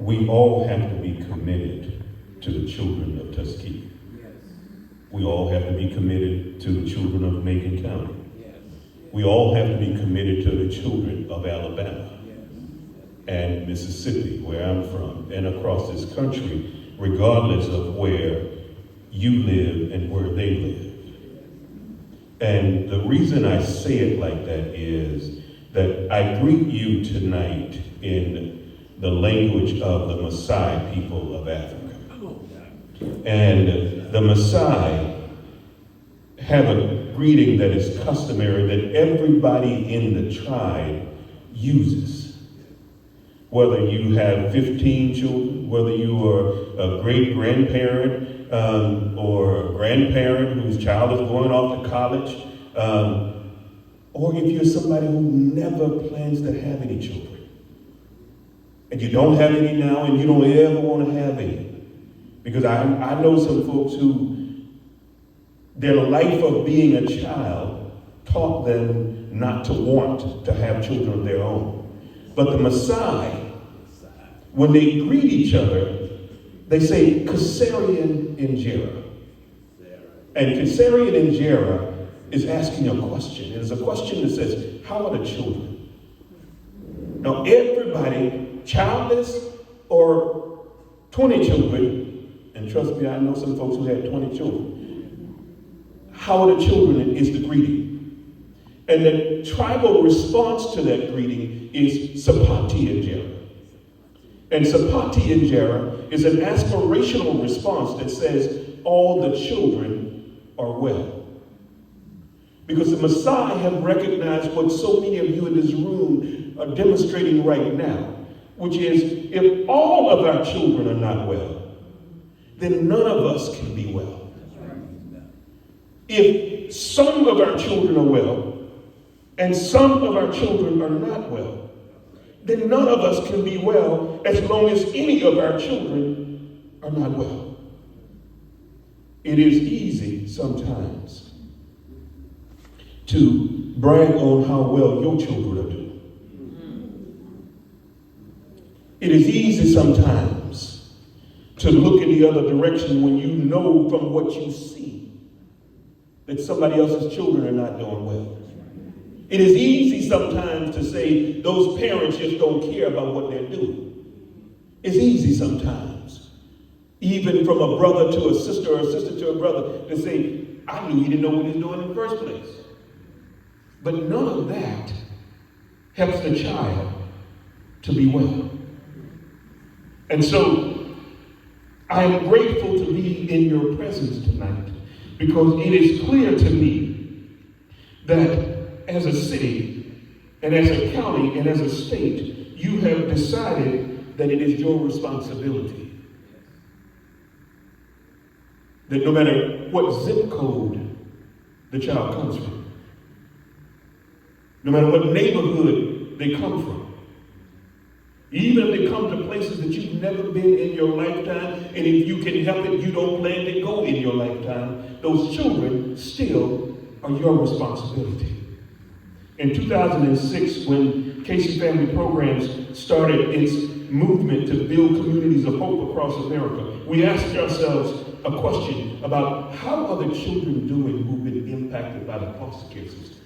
we all have to be committed to the children of Tuskegee. We all have to be committed to the children of Macon County. We all have to be committed to the children of Alabama and Mississippi, where I'm from, and across this country, regardless of where you live and where they live. And the reason I say it like that is that I greet you tonight in the language of the Maasai people of Africa. And the Maasai have a greeting that is customary that everybody in the tribe uses. Whether you have 15 children, whether you are a great-grandparent or a grandparent whose child is going off to college, or if you're somebody who never plans to have any children, and you don't have any now and you don't ever want to have any. Because I know some folks who their life of being a child taught them not to want to have children of their own. But the Maasai, when they greet each other, they say Kasarian Injera. And Kasarian Injera is asking a question. It is a question that says, how are the children? Now everybody, childless or 20 children, and trust me, I know some folks who had 20 children. How are the children is the greeting. And the tribal response to that greeting is Sapati Injera. And Sapati Injera is an aspirational response that says, all the children are well. Because the Maasai have recognized what so many of you in this room are demonstrating right now, which is if all of our children are not well, then none of us can be well. If some of our children are well, and some of our children are not well, then none of us can be well as long as any of our children are not well. It is easy sometimes to brag on how well your children are doing. It is easy sometimes to look in the other direction when you know from what you see that somebody else's children are not doing well. It is easy sometimes to say those parents just don't care about what they're doing. It's easy sometimes, even from a brother to a sister or a sister to a brother, to say, I knew he didn't know what he was doing in the first place. But none of that helps the child to be well. And so I am grateful to be in your presence tonight, because it is clear to me that as a city and as a county and as a state, you have decided that it is your responsibility. That no matter what zip code the child comes from, no matter what neighborhood they come from, even if they come to places that you've never been in your lifetime, and if you can help it, you don't plan to go in your lifetime, those children still are your responsibility. In 2006, when Casey Family Programs started its movement to build communities of hope across America, we asked ourselves a question about how are the children doing who've been impacted by the foster care system?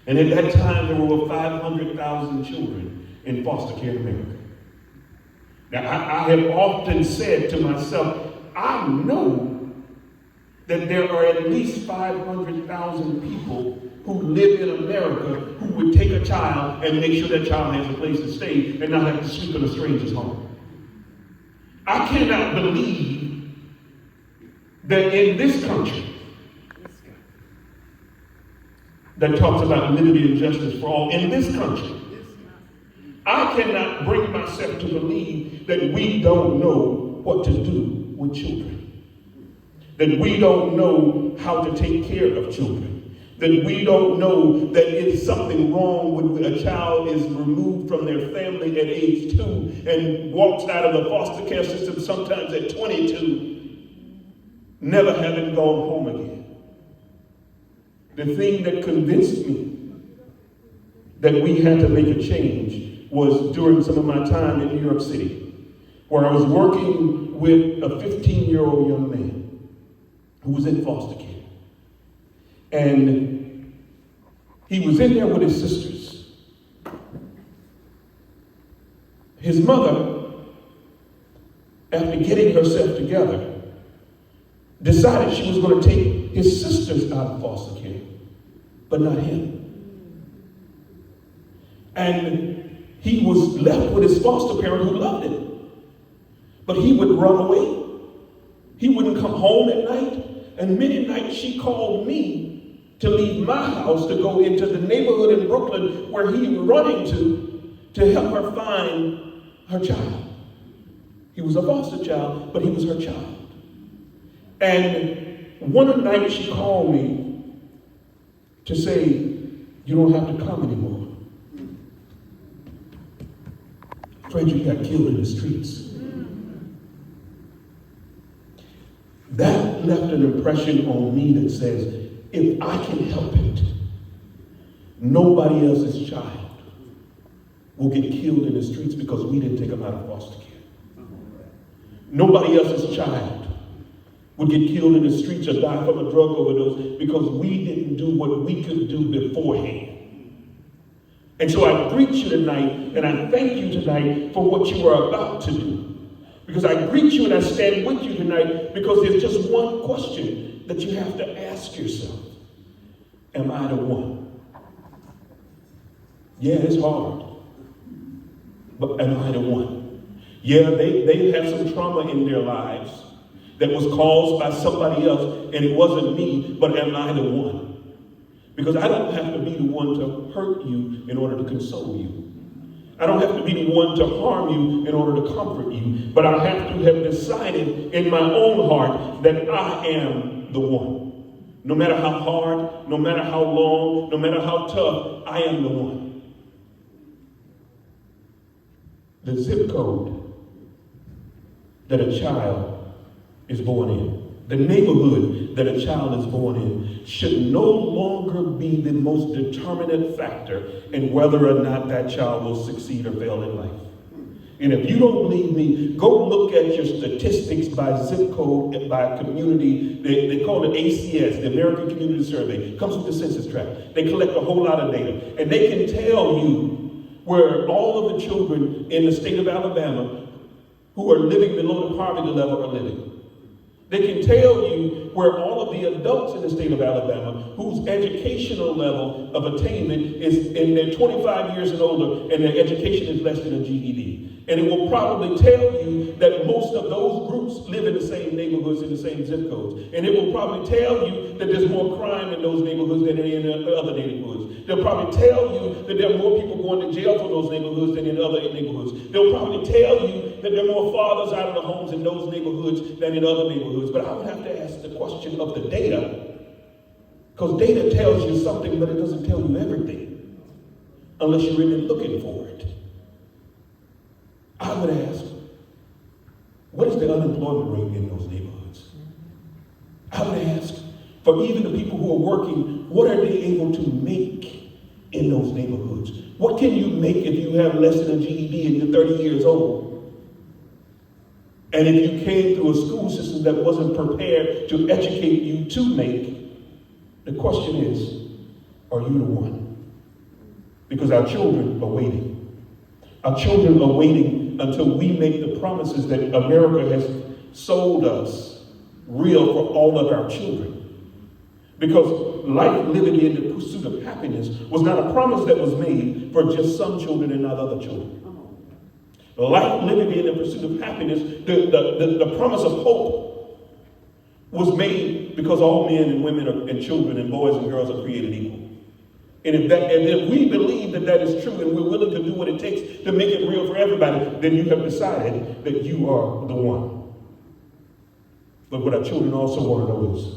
And at that time, there were over 500,000 children in foster care in America. Now, I have often said to myself, I know that there are at least 500,000 people who live in America who would take a child and make sure that child has a place to stay and not have to sleep in a stranger's home. I cannot believe that in this country that talks about liberty and justice for all, in this country, I cannot bring myself to believe that we don't know what to do with children, that we don't know how to take care of children, that we don't know that it's something wrong when a child is removed from their family at age 2 and walks out of the foster care system sometimes at 22, never having gone home again. The thing that convinced me that we had to make a change was during some of my time in New York City, where I was working with a 15-year-old young man who was in foster care. And he was in there with his sisters. His mother, after getting herself together, decided she was going to take his sisters out of foster care, but not him. And he was left with his foster parent who loved him. But he would run away. He wouldn't come home at night. And many nights she called me to leave my house to go into the neighborhood in Brooklyn where he was running to help her find her child. He was a foster child, but he was her child. And one night she called me to say, you don't have to come anymore. Frederick got killed in the streets. That left an impression on me that says, if I can help it, nobody else's child will get killed in the streets because we didn't take them out of foster care. Nobody else's child would get killed in the streets or die from a drug overdose because we didn't do what we could do beforehand. And so I greet you tonight, and I thank you tonight for what you are about to do. Because I greet you and I stand with you tonight because there's just one question that you have to ask yourself. Am I the one? Yeah, it's hard. But am I the one? Yeah, they have some trauma in their lives that was caused by somebody else, and it wasn't me, but am I the one? Because I don't have to be the one to hurt you in order to console you. I don't have to be the one to harm you in order to comfort you, but I have to have decided in my own heart that I am the one. No matter how hard, no matter how long, no matter how tough, I am the one. The zip code that a child is born in, the neighborhood that a child is born in, should no longer be the most determinant factor in whether or not that child will succeed or fail in life. And if you don't believe me, go look at your statistics by zip code and by community. They call it ACS, the American Community Survey. It comes with the census tract. They collect a whole lot of data. And they can tell you where all of the children in the state of Alabama who are living below the poverty level are living. They can tell you where all of the adults in the state of Alabama whose educational level of attainment is in their 25 years and older and their education is less than a GED. And it will probably tell you that most of those groups live in the same neighborhoods, in the same zip codes. And it will probably tell you that there's more crime in those neighborhoods than in other neighborhoods. They'll probably tell you that there are more people going to jail for those neighborhoods than in other neighborhoods. They'll probably tell you that there are more fathers out of the homes in those neighborhoods than in other neighborhoods. But I would have to ask the question of the data, because data tells you something, but it doesn't tell you everything, unless you're really looking for it. I would ask, what is the unemployment rate in those neighborhoods? I would ask, for even the people who are working, what are they able to make in those neighborhoods? What can you make if you have less than a GED and you're 30 years old? And if you came through a school system that wasn't prepared to educate you to make, the question is, are you the one? Because our children are waiting. Our children are waiting until we make the promises that America has sold us real for all of our children. Because life, liberty, and the pursuit of happiness was not a promise that was made for just some children and not other children. Life, liberty, and the pursuit of happiness, the promise of hope was made because all men and women and children and boys and girls are created equal. And if we believe that that is true and we're willing to do what it takes to make it real for everybody, then you have decided that you are the one. But what our children also want to know is,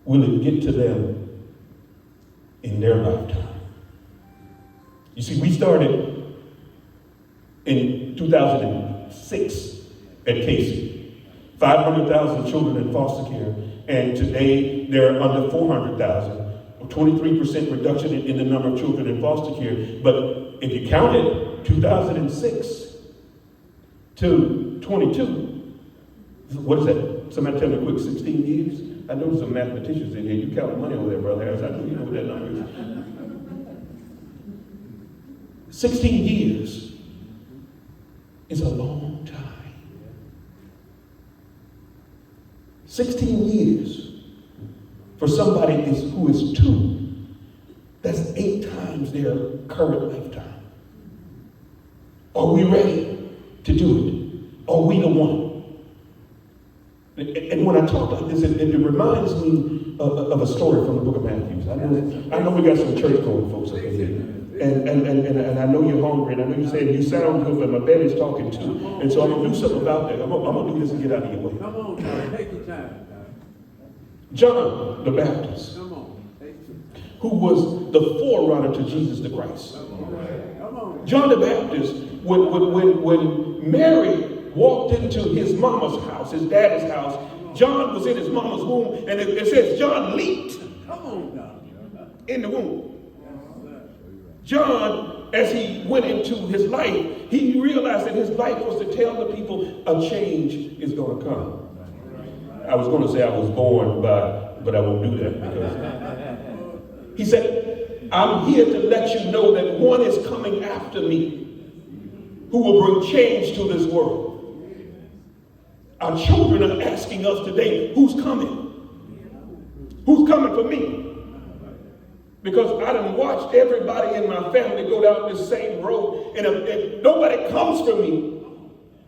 will it get to them in their lifetime? You see, we started in 2006 at Casey. 500,000 children in foster care, and today there are under 400,000. 23% reduction in the number of children in foster care. But if you counted 2006, to 22. What is that? Somebody tell me quick, 16 years? I know some mathematicians in here. You count money over there, Brother Harris. I know you know what that number is. 16 years is a long time. 16 years for somebody who is 2, that's 8 times their current lifetime. Are we ready to do it? Are we the one? And when I talk like this, it reminds me of a story from the book of Matthew. I know we got some church-going folks up in here. And I know you're hungry, and I know you're saying you sound good, but my belly's talking too. And so I'm going to do something about that. I'm going to do this and get out of your way. Come on, John. Take your time. John the Baptist, Come on. who was the forerunner to Jesus the Christ. Come on. John the Baptist, when Mary walked into his mama's house, his daddy's house, John was in his mama's womb, and it says John leaped in the womb. John, as he went into his life, he realized that his life was to tell the people a change is going to come. I was going to say I was born but I won't do that because he said, I'm here to let you know that one is coming after me who will bring change to this world. Our children are asking us today, who's coming? Who's coming for me? Because I done watched everybody in my family go down this same road, and if nobody comes for me,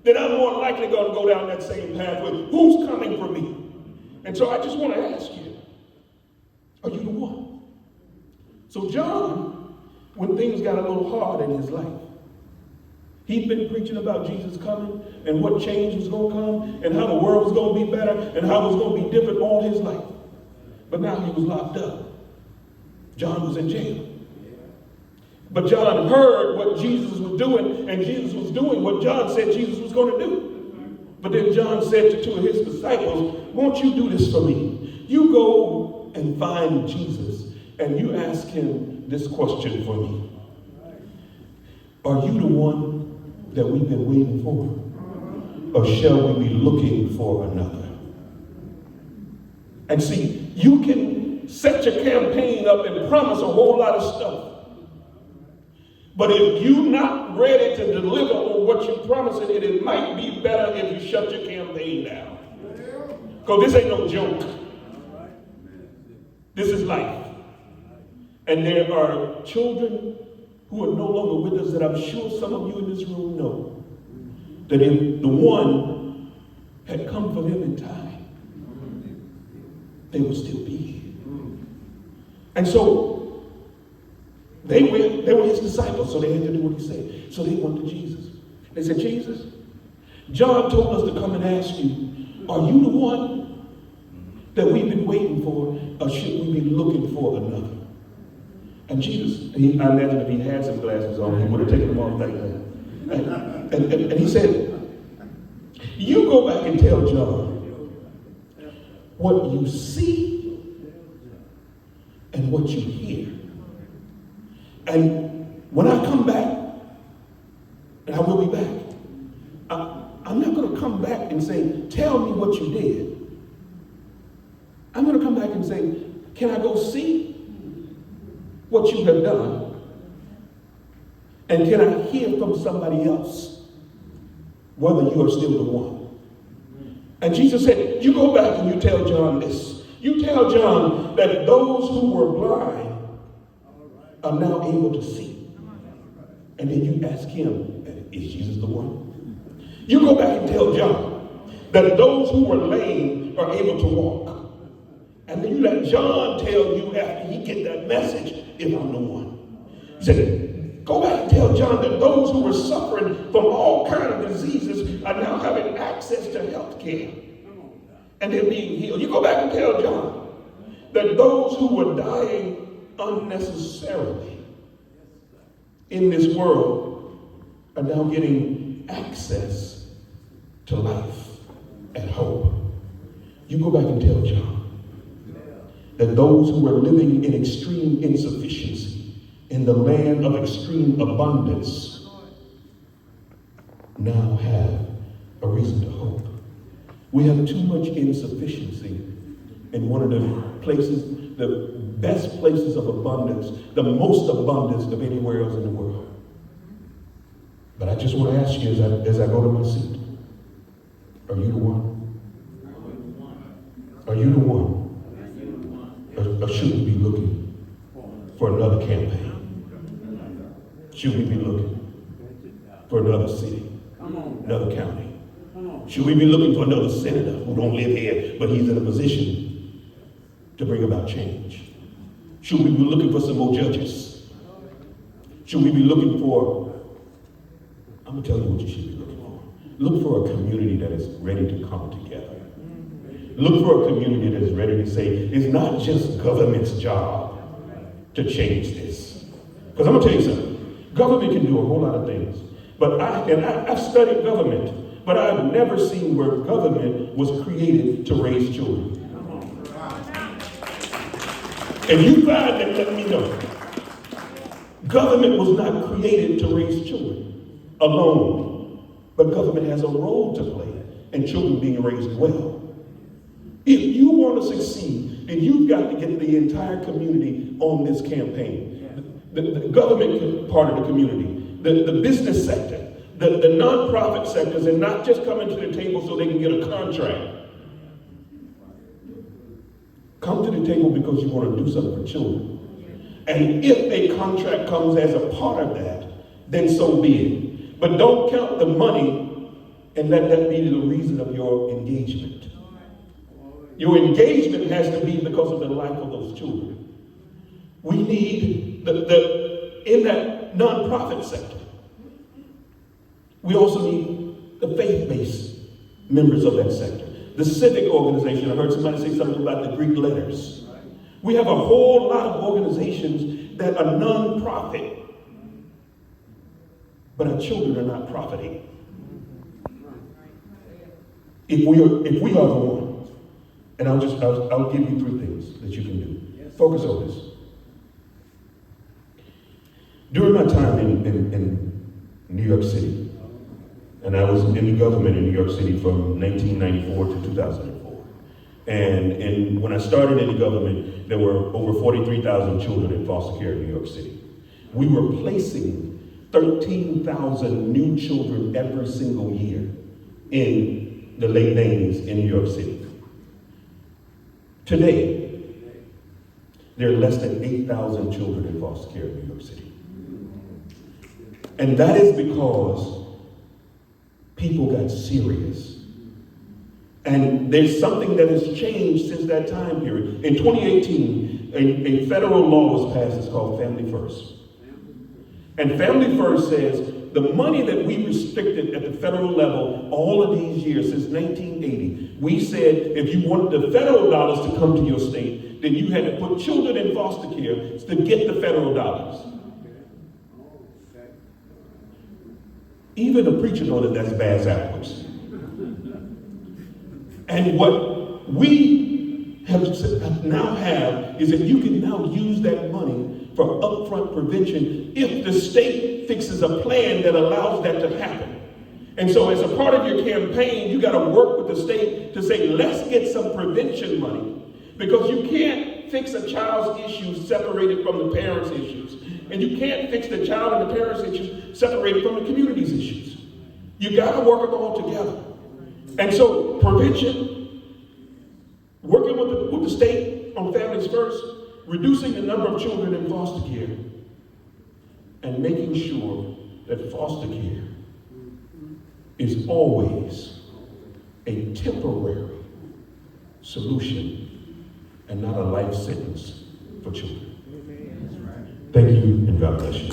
then I'm more likely going to go down that same pathway. Who's coming for me? And so I just want to ask you, are you the one? So John, when things got a little hard in his life, he'd been preaching about Jesus coming and what change was going to come and how the world was going to be better and how it was going to be different all his life. But now he was locked up. John was in jail. But John heard what Jesus was doing, and Jesus was doing what John said Jesus was going to do. But then John said to 2 of his disciples, won't you do this for me? You go and find Jesus, and you ask him this question for me. Are you the one that we've been waiting for? Or shall we be looking for another? And see, you can set your campaign up and promise a whole lot of stuff. But if you're not ready to deliver on what you're promising, it might be better if you shut your campaign down. Because this ain't no joke. This is life. And there are children who are no longer with us that I'm sure some of you in this room know that if the one had come for them in time, they would still be here. And so they were his disciples, so they had to do what he said. So they went to Jesus. They said, Jesus, John told us to come and ask you, are you the one that we've been waiting for, or should we be looking for another? And Jesus, I imagine if he had some glasses on, he would have taken them off like that. And he said, you go back and tell John what you see and what you hear. And when I come back, and I will be back, I'm not going to come back and say, tell me what you did. I'm going to come back and say, can I go see what you have done? And can I hear from somebody else whether you are still the one? And Jesus said, you go back and you tell John this. You tell John that those who were blind are now able to see. And then you ask him, is Jesus the one? You go back and tell John that those who were lame are able to walk. And then you let John tell you after he get that message, if I'm the one. He said, go back and tell John that those who were suffering from all kinds of diseases are now having access to health care. And they're being healed. You go back and tell John that those who were dying unnecessarily in this world are now getting access to life and hope. You go back and tell John that those who were living in extreme insufficiency in the land of extreme abundance now have reason to hope. We have too much insufficiency in one of the places, the best places of abundance, the most abundance of anywhere else in the world. But I just want to ask you as I go to my seat, are you the one? Are you the one? Or should we be looking for another campaign? Should we be looking for another city, another county? Should we be looking for another senator who don't live here, but he's in a position to bring about change? Should we be looking for some more judges? Should we be looking for, I'm going to tell you what you should be looking for. Look for a community that is ready to come together. Look for a community that is ready to say, it's not just government's job to change this. Because I'm going to tell you something. Government can do a whole lot of things. But I've studied government, but I've never seen where government was created to raise children. If you find that, let me know. Government was not created to raise children alone, but government has a role to play in children being raised well. If you want to succeed, then you've got to get the entire community on this campaign. The government part of the community, the business sector, the nonprofit sectors, and not just coming to the table so they can get a contract. Come to the table because you want to do something for children. And if a contract comes as a part of that, then so be it. But don't count the money and let that be the reason of your engagement. Your engagement has to be because of the life of those children. We need in that nonprofit sector. We also need the faith-based members of that sector. The civic organization. I heard somebody say something about the Greek letters. We have a whole lot of organizations that are non-profit, but our children are not profiting. If we are the one, and I'll give you 3 things that you can do. Focus on this. During my time in New York City, and I was in the government in New York City from 1994 to 2004. And when I started in the government, there were over 43,000 children in foster care in New York City. We were placing 13,000 new children every single year in the late 90s in New York City. Today, there are less than 8,000 children in foster care in New York City. And that is because people got serious. And there's something that has changed since that time period. In 2018, a federal law was passed. It's called Family First. And Family First says the money that we restricted at the federal level all of these years, since 1980, we said if you wanted the federal dollars to come to your state, then you had to put children in foster care to get the federal dollars. Even a preacher knows that that's bad apples. And what we now have is that you can now use that money for upfront prevention if the state fixes a plan that allows that to happen. And so as a part of your campaign, you got to work with the state to say, let's get some prevention money. Because you can't fix a child's issues separated from the parents' issues. And you can't fix the child and the parents' issues separated from the community's issues. You got to work them all together. And so prevention, working with the state on Families First, reducing the number of children in foster care, and making sure that foster care is always a temporary solution and not a life sentence for children. Thank you, and God bless you.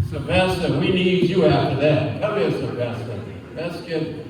Sylvester, we need you after that. Come here, Sylvester. Let's get